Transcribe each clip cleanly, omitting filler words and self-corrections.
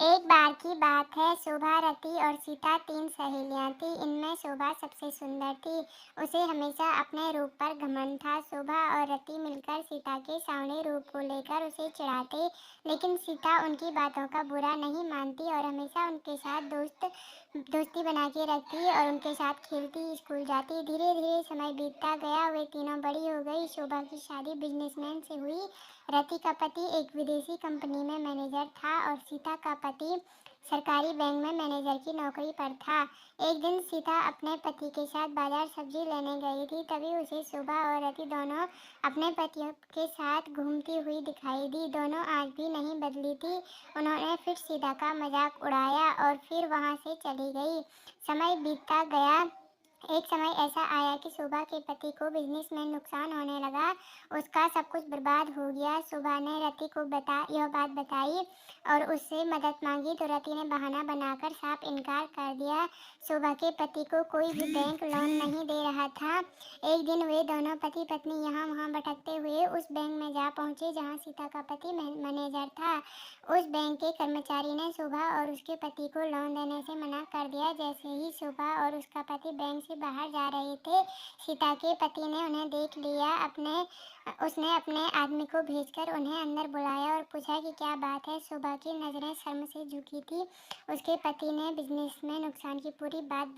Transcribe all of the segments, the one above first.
एक बार की बात है। शोभा, रति और सीता तीन सहेलियां थीं। इनमें शोभा सबसे सुंदर थी। उसे हमेशा अपने रूप पर घमंड था। शोभा और रति मिलकर सीता के सांवले रूप को लेकर उसे चिढ़ाते, लेकिन सीता उनकी बातों का बुरा नहीं मानती और हमेशा उनके साथ दोस्ती बना के रखती और उनके साथ खेलती, स्कूल जाती। धीरे धीरे समय बीतता गया। वे तीनों बड़ी हो गई। शोभा की शादी बिजनेसमैन से हुई। रति का पति एक विदेशी कंपनी में मैनेजर था और सीता का पति सरकारी बैंक में मैनेजर की नौकरी पर था। एक दिन सीता अपने पति के साथ बाजार सब्जी लेने गई थी। तभी उसे शोभा और रति दोनों अपने पतियों के साथ घूमती हुई दिखाई दी। दोनों आज भी नहीं बदली थी। उन्होंने फिर सीता का मजाक उड़ाया और फिर वहां से चली गई। समय बीतता गया। एक समय ऐसा आया कि शोभा के पति को बिजनेस में नुकसान होने लगा। उसका सब कुछ बर्बाद हो गया। शोभा ने रति को यह बात बताई और उससे मदद मांगी तो रति ने बहाना बनाकर साफ इनकार कर दिया। शोभा के पति को कोई भी बैंक लोन नहीं दे रहा था। एक दिन वे दोनों पति पत्नी यहाँ वहाँ भटकते हुए उस बैंक में जा पहुँचे जहाँ सीता का पति मैनेजर था। उस बैंक के कर्मचारी ने शोभा और उसके पति को लोन देने से मना कर दिया। जैसे ही शोभा और उसका पति बैंक से बाहर जा रहे थे, सीता के पति ने उन्हें देख लिया। उसने अपने आदमी को भेजकर उन्हें अंदर बुलाया और पूछा कि क्या बात है। शोभा की नज़रें शर्म से झुकी थी। उसके पति ने बिजनेस में नुकसान की पूरी बात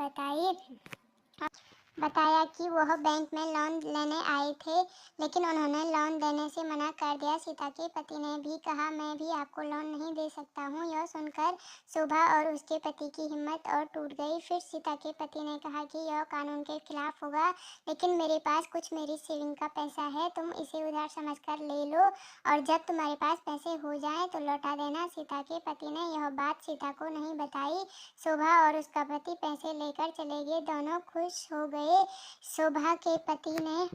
बताया कि वह बैंक में लोन लेने आए थे, लेकिन उन्होंने लोन देने से मना कर दिया। सीता के पति ने भी कहा, मैं भी आपको लोन नहीं दे सकता हूँ। यह सुनकर शोभा और उसके पति की हिम्मत और टूट गई। फिर सीता के पति ने कहा कि यह कानून के खिलाफ होगा, लेकिन मेरे पास कुछ मेरी सेविंग का पैसा है, तुम इसे उधार समझकर ले लो और जब तुम्हारे पास पैसे हो जाएं तो लौटा देना। सीता के पति ने यह बात सीता को नहीं बताई। शोभा और उसका पति पैसे लेकर चले गए। दोनों खुश हो गए। शोभा के पति ने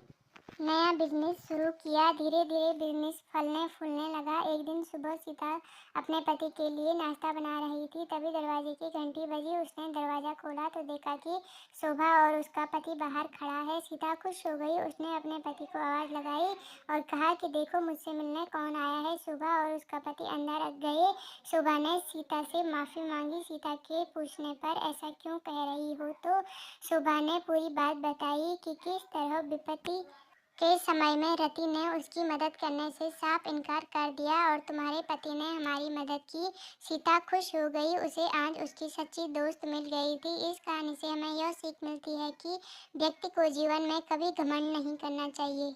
नया बिजनेस शुरू किया। धीरे धीरे बिजनेस फलने फूलने लगा। एक दिन सुबह सीता अपने पति के लिए नाश्ता बना रही थी। तभी दरवाजे की घंटी बजी। उसने दरवाज़ा खोला तो देखा कि शोभा और उसका पति बाहर खड़ा है। सीता खुश हो गई। उसने अपने पति को आवाज़ लगाई और कहा कि देखो मुझसे मिलने कौन आया है। शोभा और उसका पति अंदर आ गए। शोभा ने सीता से माफ़ी मांगी। सीता के पूछने पर ऐसा क्यों कह रही हो तो शोभा ने पूरी बात बताई कि किस तरह विपत्ति के समय में रति ने उसकी मदद करने से साफ इनकार कर दिया और तुम्हारे पति ने हमारी मदद की। सीता खुश हो गई। उसे आज उसकी सच्ची दोस्त मिल गई थी। इस कहानी से हमें यह सीख मिलती है कि व्यक्ति को जीवन में कभी घमंड नहीं करना चाहिए।